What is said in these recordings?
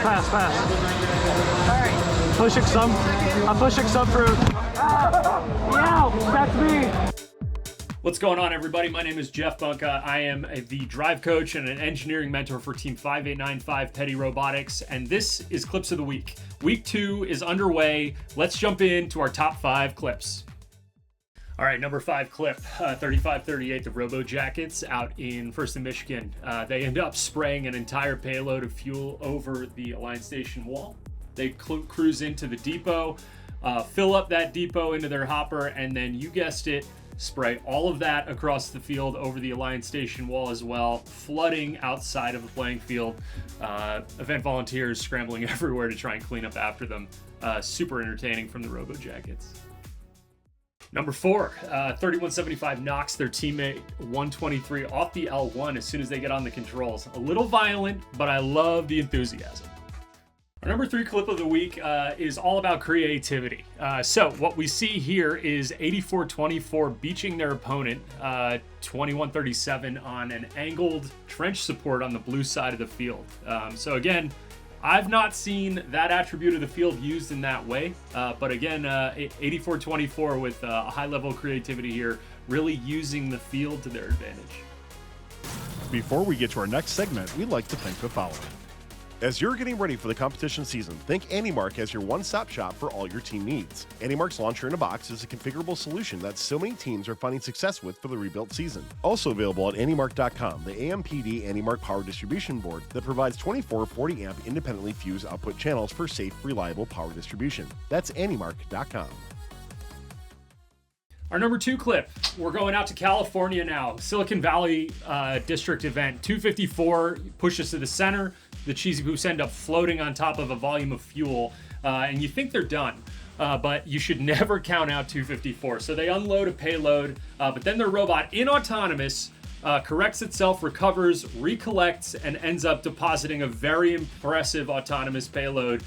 Pass. All right. Pushing some. I'm pushing some through. Yeah, that's me. What's going on, everybody? My name is Jeff Bunka. I am the drive coach and an engineering mentor for Team 5895 Petty Robotics, and this is Clips of the Week. Week 2 is underway. Let's jump into our top 5 clips. All right, number 5 clip, 3538, the Robo Jackets out in First and Michigan. They end up spraying an entire payload of fuel over the Alliance Station wall. They cruise into the depot, fill up that depot into their hopper, and then, you guessed it, spray all of that across the field over the Alliance Station wall as well, flooding outside of the playing field. Event volunteers scrambling everywhere to try and clean up after them. Super entertaining from the Robo Jackets. Number 4, 3175 knocks their teammate 123 off the L1 as soon as they get on the controls. A little violent, but I love the enthusiasm. Our number 3 clip of the week is all about creativity. So what we see here is 8424 beaching their opponent, 2137 on an angled trench support on the blue side of the field. So again, I've not seen that attribute of the field used in that way, but again, 8424 with a high level of creativity here, really using the field to their advantage. Before we get to our next segment, we'd like to thank the following. As you're getting ready for the competition season, think AnyMark as your one-stop shop for all your team needs. AnyMark's Launcher in a Box is a configurable solution that so many teams are finding success with for the rebuilt season. Also available at anymark.com, the AMPD AnyMark Power Distribution Board that provides 24 40-amp independently fused output channels for safe, reliable power distribution. That's anymark.com. Our number 2 clip, we're going out to California now. Silicon Valley District event, 254 pushes to the center. The Cheesy Poofs end up floating on top of a volume of fuel, and you think they're done, but you should never count out 254. So they unload a payload, but then their robot, inautonomous, corrects itself, recovers, recollects, and ends up depositing a very impressive autonomous payload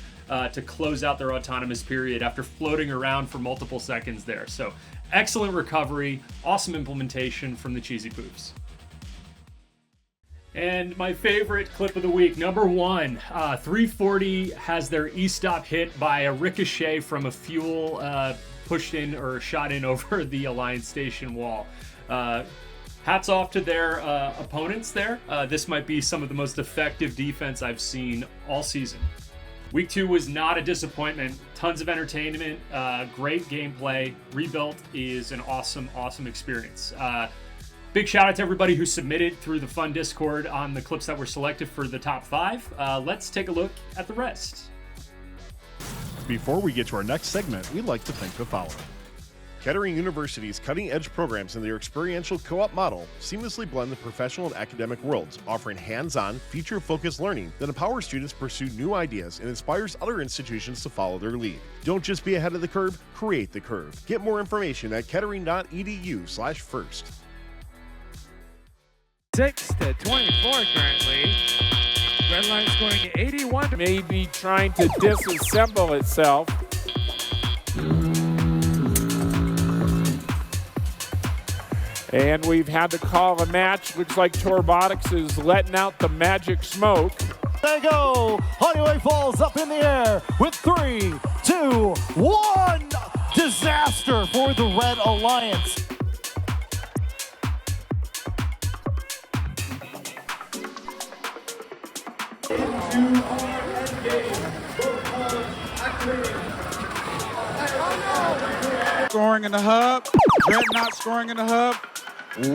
to close out their autonomous period after floating around for multiple seconds there. So excellent recovery, awesome implementation from the Cheesy Poofs. And my favorite clip of the week, number 1, 340 has their E-stop hit by a ricochet from a fuel pushed in or shot in over the Alliance Station wall. Hats off to their opponents there. This might be some of the most effective defense I've seen all season. Week 2 was not a disappointment. Tons of entertainment, great gameplay. Rebuilt is an awesome experience. Big shout out to everybody who submitted through the fun Discord on the clips that were selected for the top 5. Let's take a look at the rest. Before we get to our next segment, we'd like to thank the following. Kettering University's cutting-edge programs and their experiential co-op model seamlessly blend the professional and academic worlds, offering hands-on, feature-focused learning that empowers students to pursue new ideas and inspires other institutions to follow their lead. Don't just be ahead of the curve, create the curve. Get more information at kettering.edu/first. 6-24 currently. Red line scoring 81. Maybe trying to disassemble itself. And we've had to call a match. Looks like Robotics is letting out the magic smoke. They go. Honeyway falls up in the air with 3, 2, 1. Disaster for the Red Alliance. Scoring in the hub, Red not scoring in the hub.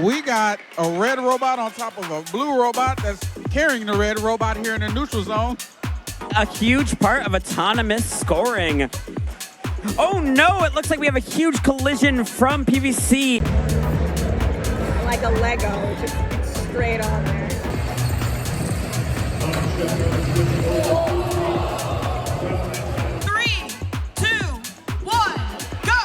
We got a red robot on top of a blue robot that's carrying the red robot here in the neutral zone. A huge part of autonomous scoring. Oh no, it looks like we have a huge collision from PVC. Like a Lego, just straight on there. 3, 2, 1, go!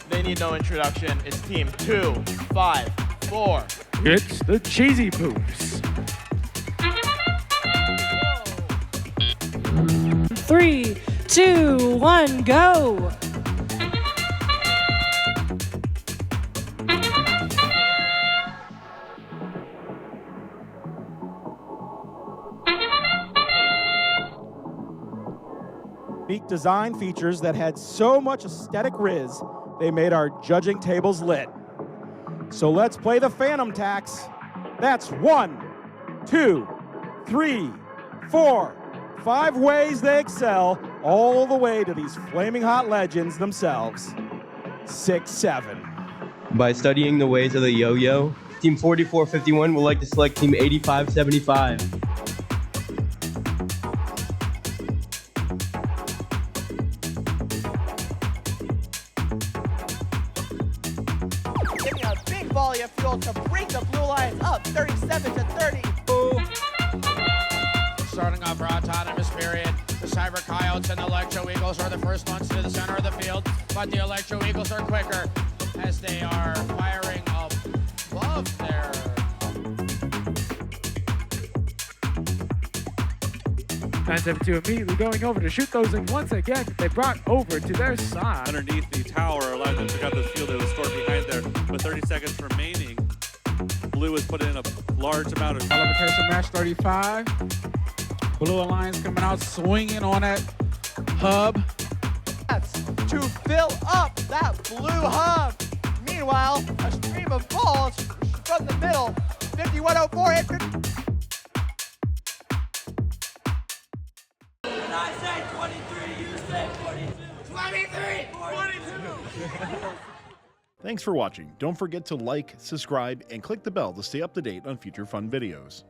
They need no introduction. It's team 2, 5, 4. It's the Cheesy Poofs. 3, 2, 1, go! Unique design features that had so much aesthetic rizz, they made our judging tables lit. So let's play the Phantom Tax. That's 1, 2, 3, 4, 5 ways they excel, all the way to these flaming hot legends themselves. 6, 7. By studying the ways of the yo-yo, Team 4451 would like to select Team 8575. Giving a big volley of fuel to bring the Blue Lions up 37-30. Starting off our autonomous period, the Cyber Coyotes and the Electro Eagles are the first ones to the center of the field, but the Electro Eagles are quicker as they are firing above their... Immediately going over to shoot those, and once again, they brought over to their side. Underneath the tower, allowed them to pick up the field that was stored behind there. With 30 seconds remaining, Blue has put in a large amount of... Levitation match 35. Blue Alliance coming out swinging on that hub. That's to fill up that blue hub. Meanwhile, a stream of balls from the middle. 5104 hit. I say 23, you say 42. 23, 42. Thanks for watching. Don't forget to like, subscribe, and click the bell to stay up to date on future fun videos.